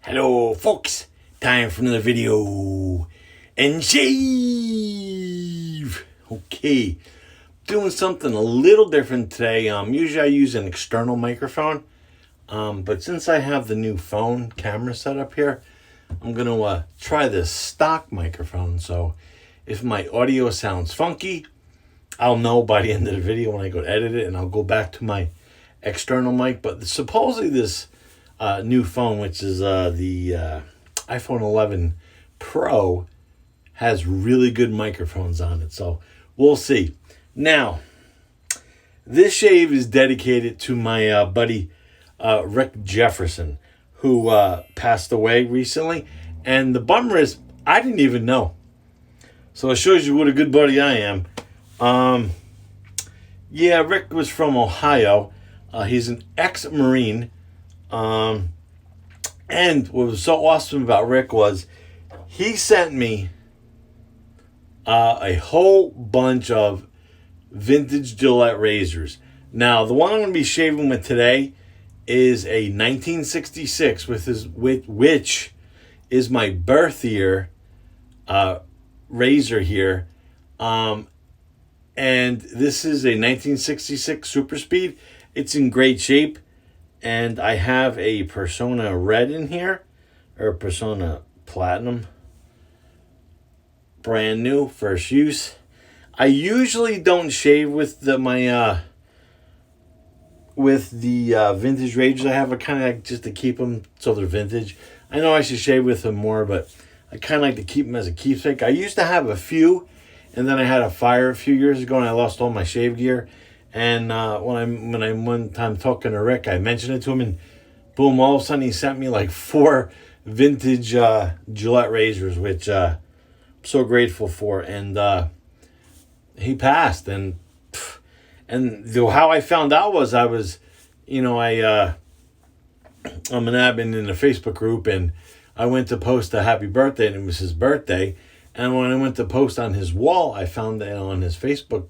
Hello folks, time for another video and shave. Okay, doing something a little different today. Usually I use an external microphone, but since I have the new phone camera set up here, I'm gonna try this stock microphone. So if my audio sounds funky, I'll know by the end of the video when I go to edit it, and I'll go back to my external mic. But supposedly this new phone, which is the iPhone 11 Pro, has really good microphones on it. So we'll see. Now, this shave is dedicated to my buddy Rick Jefferson, who passed away recently. And the bummer is, I didn't even know. So it shows you what a good buddy I am. Yeah, Rick was from Ohio. He's an ex-Marine. And what was so awesome about Rick was he sent me a whole bunch of vintage Gillette razors. Now, the one I'm going to be shaving with today is a 1966, which is my birth year razor here. And this is a 1966 SuperSpeed. It's in great shape. And I have a Persona Red in here, or Persona Platinum. Brand new, first use. I usually don't shave with the vintage razors I have. I kind of like just to keep them so they're vintage. I know I should shave with them more, but I kind of like to keep them as a keepsake. I used to have a few, and then I had a fire a few years ago, and I lost all my shave gear. And when I one time talking to Rick, I mentioned it to him, and boom, all of a sudden he sent me like 4 vintage Gillette razors, which I'm so grateful for. And he passed, and how I found out was I'm an admin in a Facebook group, and I went to post a happy birthday, and it was his birthday. And when I went to post on his wall, I found that on his Facebook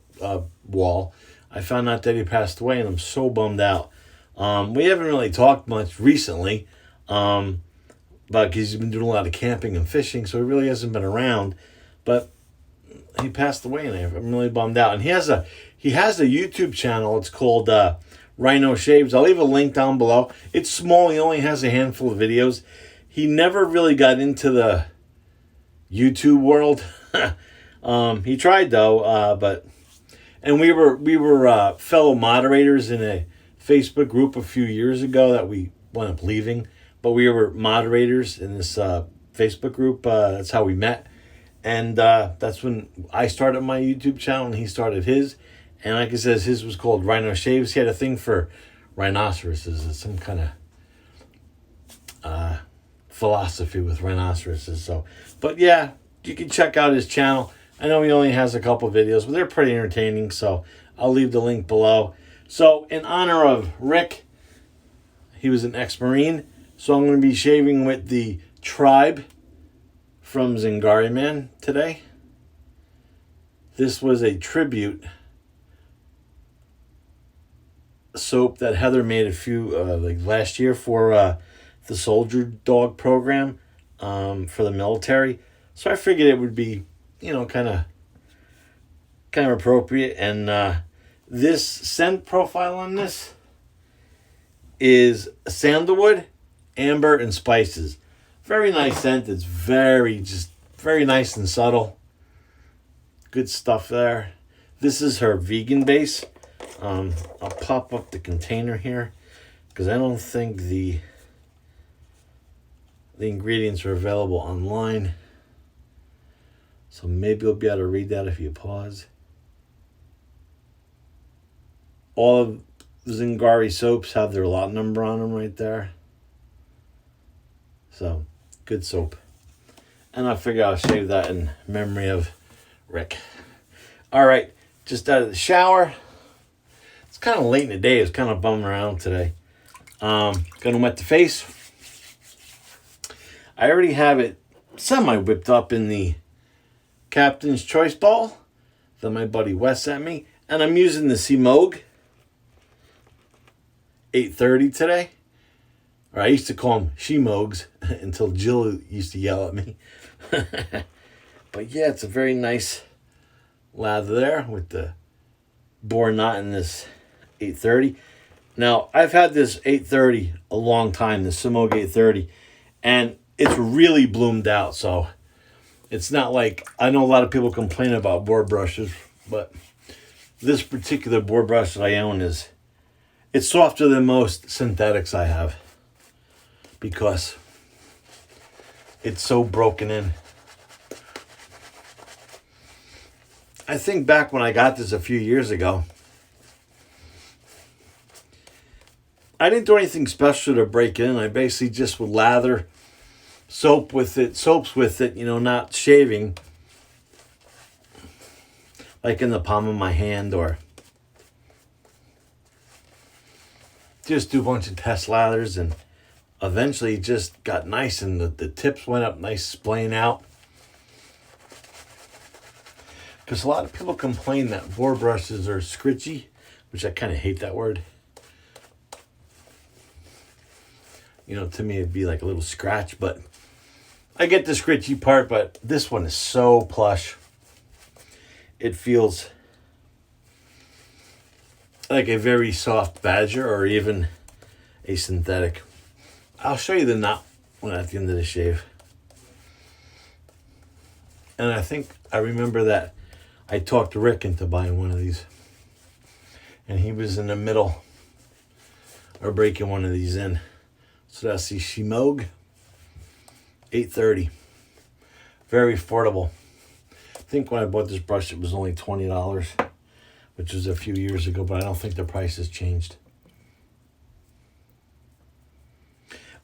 wall, I found out that he passed away, and I'm so bummed out. We haven't really talked much recently, but he's been doing a lot of camping and fishing, so he really hasn't been around. But he passed away, and I'm really bummed out. And he has a YouTube channel. It's called Rhino Shaves. I'll leave a link down below. It's small. He only has a handful of videos. He never really got into the YouTube world. He tried though, but. And we were fellow moderators in a Facebook group a few years ago that we wound up leaving. But we were moderators in this Facebook group. That's how we met. And that's when I started my YouTube channel and he started his. And like I said, his was called Rhino Shaves. He had a thing for rhinoceroses. It's some kind of philosophy with rhinoceroses. So, but yeah, you can check out his channel. I know he only has a couple videos, but they're pretty entertaining, so I'll leave the link below. So, in honor of Rick, he was an ex-Marine, so I'm going to be shaving with the Tribe from Zingari Man today. This was a tribute soap that Heather made a few, last year for the Soldier Dog program for the military. So I figured it would be kind of appropriate. And this scent profile on this is sandalwood, amber, and spices. Very nice scent. It's very nice and subtle. Good stuff there. This is her vegan base. I'll pop up the container here because I don't think the ingredients are available online. So maybe you'll be able to read that if you pause. All of Zingari soaps have their lot number on them right there. So, good soap. And I figure I'll shave that in memory of Rick. Alright, just out of the shower. It's kind of late in the day. It's kind of bumming around today. Gonna wet the face. I already have it semi-whipped up in the Captain's Choice Ball that my buddy Wes sent me. And I'm using the Semogue 830 today. Or I used to call them Semogues until Jill used to yell at me. But yeah, it's a very nice lather there with the bore knot in this 830. Now, I've had this 830 a long time, the Semogue 830, and it's really bloomed out. So it's not like, I know a lot of people complain about board brushes, but this particular board brush that I own it's softer than most synthetics I have because it's so broken in. I think back when I got this a few years ago, I didn't do anything special to break in. I basically just would lather soaps with it, not shaving, like in the palm of my hand, or just do a bunch of test lathers, and eventually it just got nice, and the tips went up nice, splaying out. Because a lot of people complain that board brushes are scritchy, which I kind of hate that word. To me it'd be like a little scratch, but I get the scritchy part, but this one is so plush. It feels like a very soft badger or even a synthetic. I'll show you the knot when at the end of the shave. And I remember that I talked Rick into buying one of these. And he was in the middle of breaking one of these in. So that's the Semogue 830. Very affordable. I think when I bought this brush it was only $20, which was a few years ago, but I don't think the price has changed.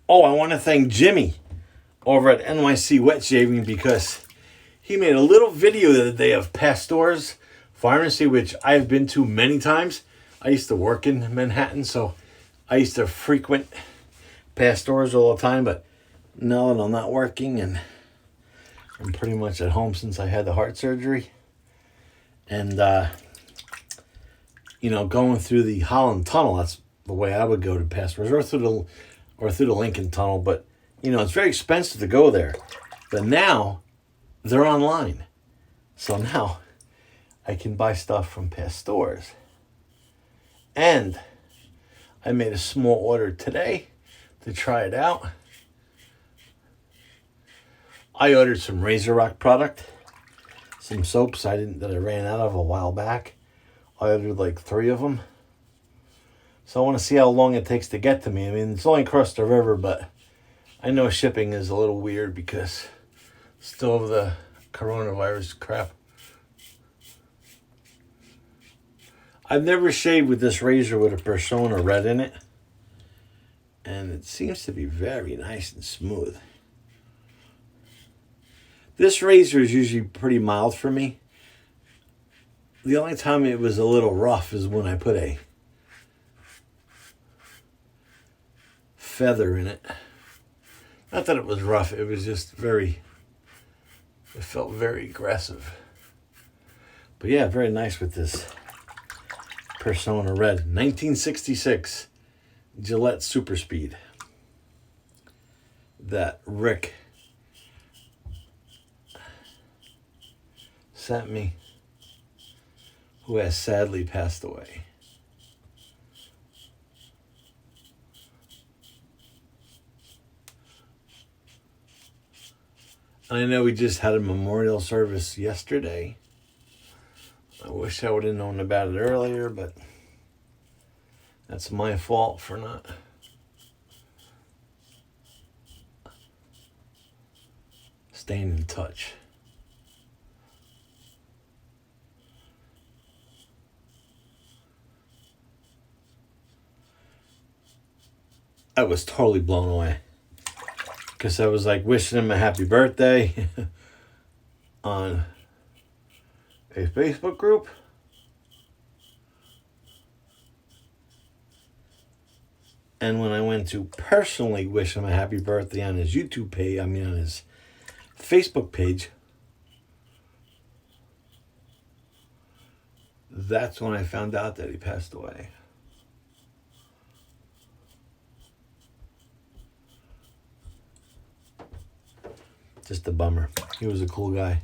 Oh, I want to thank Jimmy over at NYC Wet Shaving because he made a little video the other day of Pastor's Pharmacy, which I've been to many times. I used to work in Manhattan, so I used to frequent Pastor's all the time, but now that I'm not working and I'm pretty much at home since I had the heart surgery, and going through the Holland Tunnel, that's the way I would go to Pastor's, or through the Lincoln Tunnel, but it's very expensive to go there. But now they're online, so now I can buy stuff from Pastor's. And I made a small order today to try it out. I ordered some Razor Rock product, some soaps that I ran out of a while back. I ordered like 3 of them. So I want to see how long it takes to get to me. I mean, it's only across the river, but I know shipping is a little weird because still of the coronavirus crap. I've never shaved with this razor with a Persona Red in it, and it seems to be very nice and smooth. This razor is usually pretty mild for me. The only time it was a little rough is when I put a feather in it. Not that it was rough, it was just it felt very aggressive. But yeah, very nice with this Persona Red 1966 Gillette SuperSpeed that Rick sent me, who has sadly passed away. I know we just had a memorial service yesterday. I wish I would have known about it earlier, but that's my fault for not staying in touch. I was totally blown away because I was like wishing him a happy birthday on a Facebook group. And when I went to personally wish him a happy birthday on his YouTube page, on his Facebook page, that's when I found out that he passed away. Just a bummer. He was a cool guy.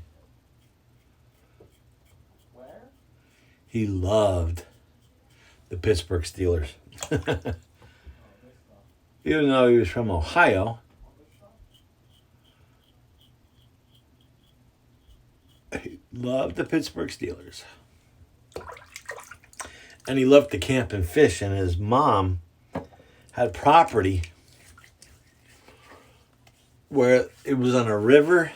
He loved the Pittsburgh Steelers. Even though he was from Ohio, he loved the Pittsburgh Steelers. And he loved to camp and fish, and his mom had property where it was on a river.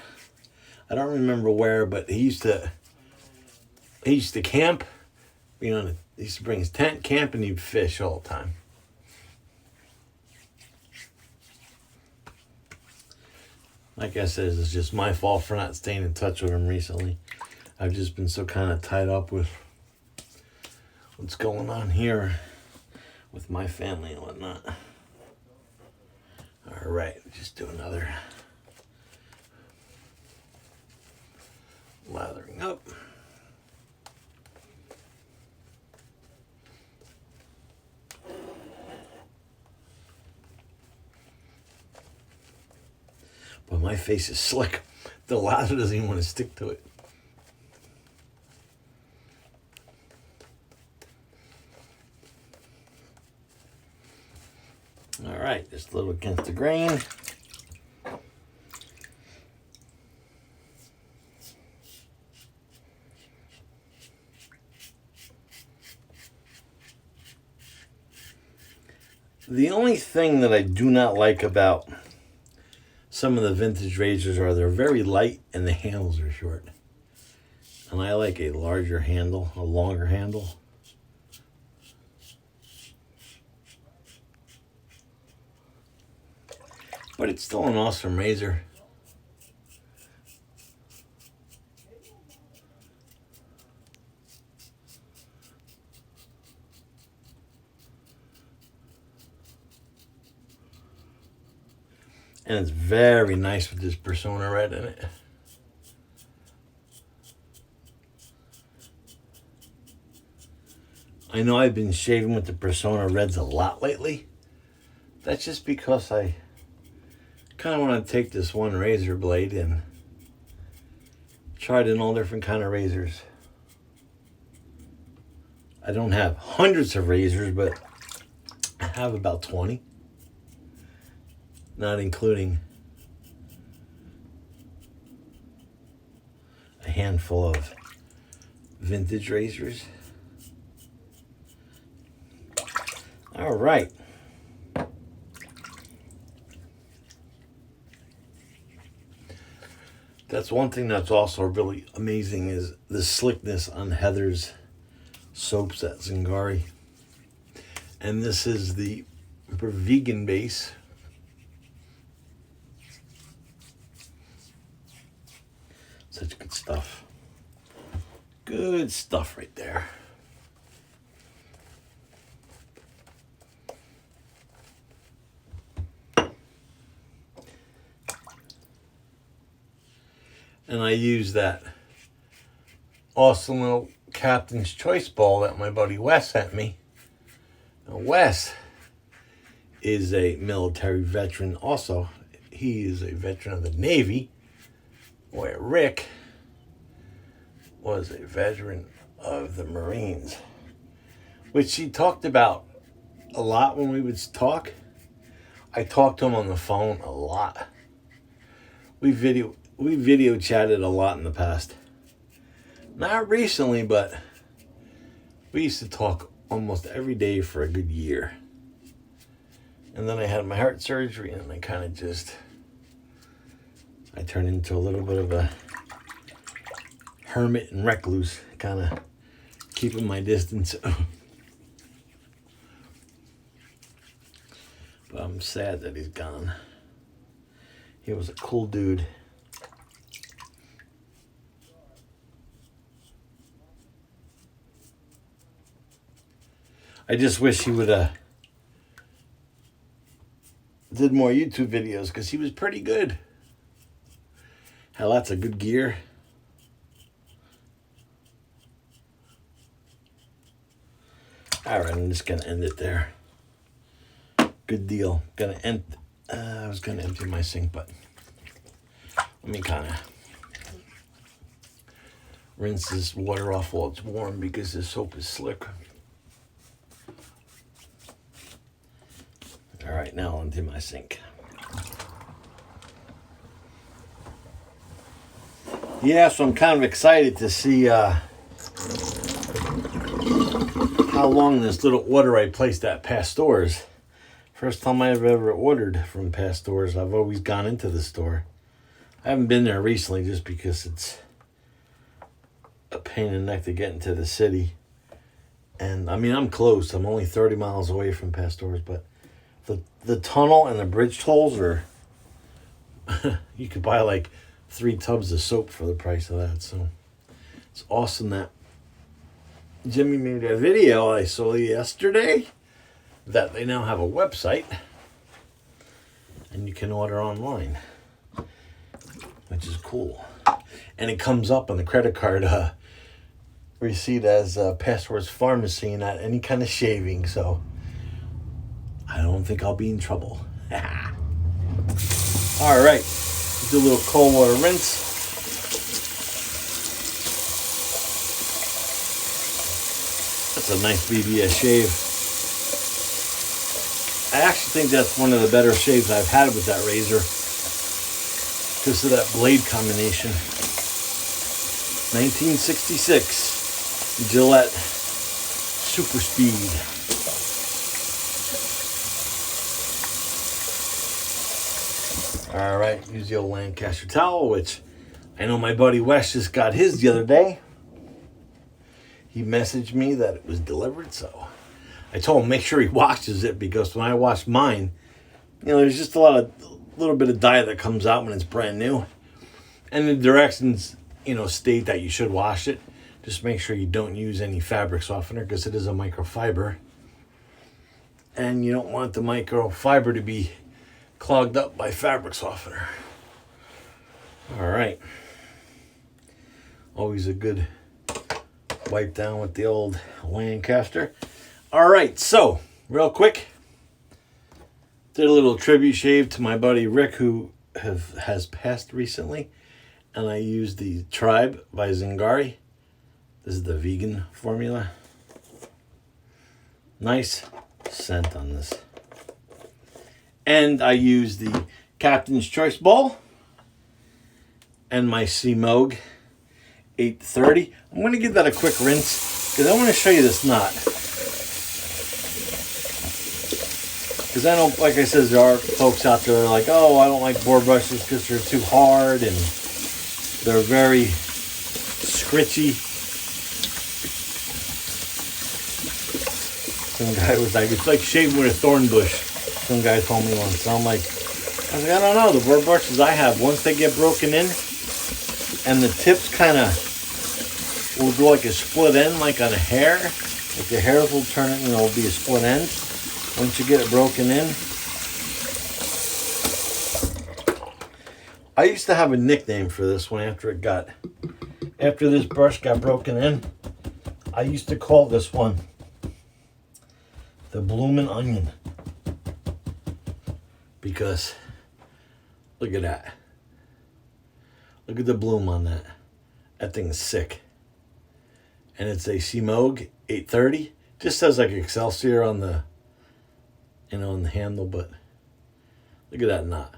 I don't remember where, but he used to camp. He used to bring his tent, camp, and he'd fish all the time. Like I said, it's just my fault for not staying in touch with him recently. I've just been so kind of tied up with what's going on here with my family and whatnot. All right, just do another lathering up. But my face is slick. The lather doesn't even want to stick to it. All right, just a little against the grain. The only thing that I do not like about some of the vintage razors are they're very light and the handles are short. And I like a larger handle, a longer handle. But it's still an awesome razor. And it's very nice with this Persona red in it. I know I've been shaving with the Persona reds a lot lately. That's just because I kind of want to take this one razor blade and try it in all different kind of razors. I don't have hundreds of razors, but I have about 20. Not including a handful of vintage razors. All right. That's one thing that's also really amazing is the slickness on Heather's soaps at Zingari. And this is the vegan base. Such good stuff. Good stuff right there. And I use that awesome little Captain's Choice ball that my buddy Wes sent me. Now Wes is a military veteran also. He is a veteran of the Navy, where Rick was a veteran of the Marines, which he talked about a lot when we would talk. I talked to him on the phone a lot. We video chatted a lot in the past. Not recently, but we used to talk almost every day for a good year. And then I had my heart surgery and I turned into a little bit of a hermit and recluse, kind of keeping my distance. But I'm sad that he's gone. He was a cool dude. I just wish he would did more YouTube videos because he was pretty good. Had lots of good gear. All right, I'm just gonna end it there. Good deal. I was gonna empty my sink, but Let me kind of rinse this water off while it's warm because this soap is slick. All right, now onto my sink. Yeah, so I'm kind of excited to see how long this little order I placed at Pasteur's. First time I've ever ordered from Pasteur's. I've always gone into the store. I haven't been there recently just because it's a pain in the neck to get into the city. And I mean, I'm close. I'm only 30 miles away from Pasteur's, but the tunnel and the bridge tolls are, you could buy like 3 tubs of soap for the price of that. So it's awesome that Jimmy made a video I saw yesterday that they now have a website and you can order online, which is cool. And it comes up on the credit card receipt as Pasteur's Pharmacy, not any kind of shaving. So I don't think I'll be in trouble. All right, do a little cold water rinse. That's a nice BBS shave. I actually think that's one of the better shaves I've had with that razor because of that blade combination. 1966 Gillette SuperSpeed. All right, use the old Lancaster Towel, which I know my buddy Wes just got his the other day. He messaged me that it was delivered, so I told him make sure he washes it because when I wash mine, there's just a little bit of dye that comes out when it's brand new. And the directions, state that you should wash it. Just make sure you don't use any fabric softener because it is a microfiber. And you don't want the microfiber to be clogged up by fabric softener. All right. Always a good wipe down with the old Lancaster. All right, so real quick, did a little tribute shave to my buddy Rick who has passed recently, and I used the Tribe by Zingari. This is the vegan formula. Nice scent on this. And I used the Captain's Choice Bowl and my Semogue 830. I'm going to give that a quick rinse because I want to show you this knot. Because I know, like I said, there are folks out there that are like, oh, I don't like board brushes because they're too hard and they're very scritchy. Some guy was like, it's like shaving with a thorn bush. Some guy told me once. So I was like, I don't know. The board brushes I have, once they get broken in and the tips kind of will go like a split end, like on a hair. Like the hairs will turn, will be a split end. Once you get it broken in. I used to have a nickname for this one after this brush got broken in. I used to call this one the Bloomin' Onion. Because, look at that. Look at the bloom on that. That thing is sick. And it's a Semogue 830. Just says like Excelsior on the on the handle, but look at that knot.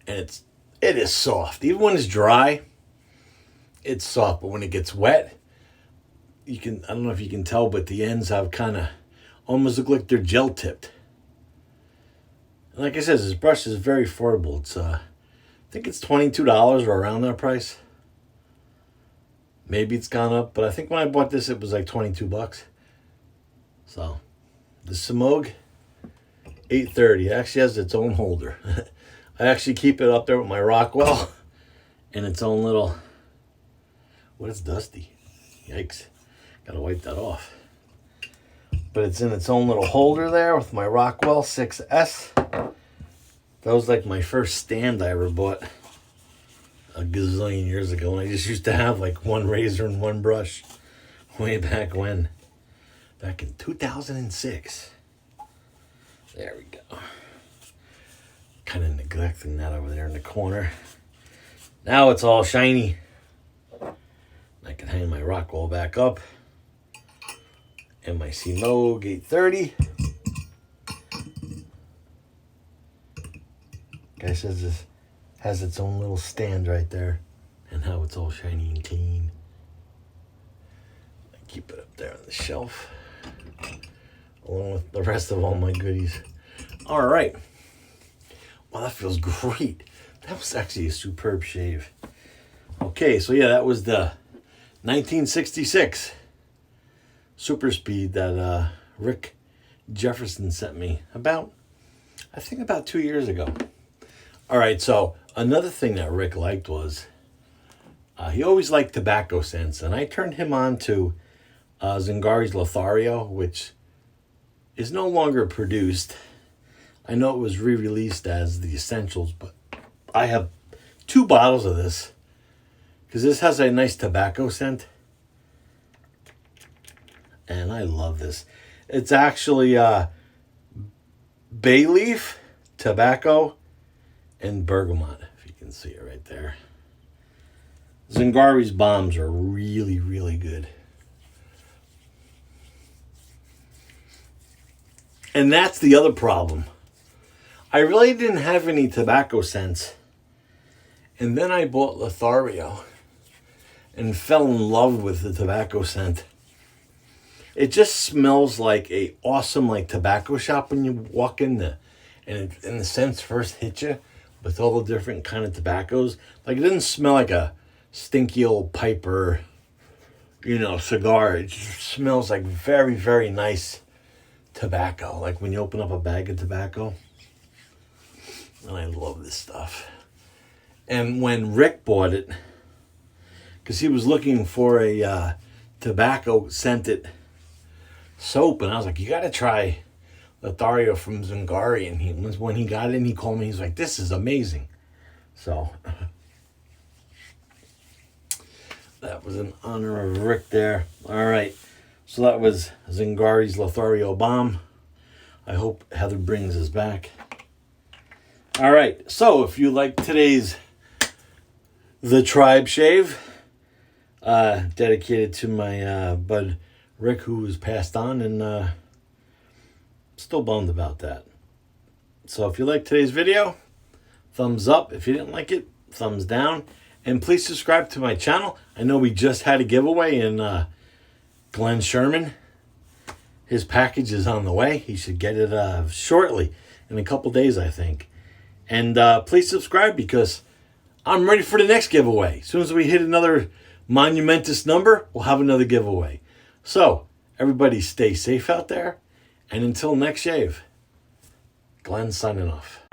And it is soft. Even when it's dry, it's soft. But when it gets wet, I don't know if you can tell, but the ends have kind of almost look like they're gel tipped. And like I said, this brush is very affordable. It's I think it's $22 or around that price. Maybe it's gone up, but I think when I bought this, it was like $22. So, the Semogue 830 actually has its own holder. I actually keep it up there with my Rockwell in its own little. What is dusty? Yikes! Gotta wipe that off. But it's in its own little holder there with my Rockwell 6S. That was like my first stand I ever bought a gazillion years ago. And I just used to have like one razor and one brush way back when. Back in 2006. There we go. Kind of neglecting that over there in the corner. Now it's all shiny. I can hang my rock wall back up. And my Semogue 830. Guy says this has its own little stand right there. And how it's all shiny and clean. I keep it up there on the shelf. Along with the rest of all my goodies. All right. Wow, that feels great. That was actually a superb shave. Okay, so yeah, that was the 1966 SuperSpeed that Rick Jefferson sent me I think about 2 years ago. All right, so another thing that Rick liked was he always liked tobacco scents, and I turned him on to Zingari's Lothario, which is no longer produced. I know it was re-released as the Essentials, but I have 2 bottles of this because this has a nice tobacco scent. And I love this. It's actually bay leaf, tobacco, and bergamot, if you can see it right there. Zingari's bombs are really, really good. And that's the other problem. I really didn't have any tobacco scents. And then I bought Lothario and fell in love with the tobacco scent. It just smells like a awesome tobacco shop when you walk in there. And the scents first hit you with all the different kind of tobaccos. Like, it doesn't smell like a stinky old piper, cigar. It just smells like very, very nice tobacco. Like when you open up a bag of tobacco. And I love this stuff. And when Rick bought it, because he was looking for a tobacco scented soap, and I was like, you got to try Lothario from Zingari. And when he got it, he called me. He's like, this is amazing. So that was in honor of Rick there. All right. So that was Zingari's Lothario Bomb. I hope Heather brings us back. All right. So if you like today's The Tribe Shave, dedicated to my bud Rick, who was passed on, and still bummed about that. So if you like today's video, thumbs up. If you didn't like it, thumbs down. And please subscribe to my channel. I know we just had a giveaway in Glenn Sherman. His package is on the way. He should get it shortly, in a couple days, I think. And please subscribe, because I'm ready for the next giveaway. As soon as we hit another monumentous number, we'll have another giveaway. So, everybody stay safe out there. And until next shave, Glenn signing off.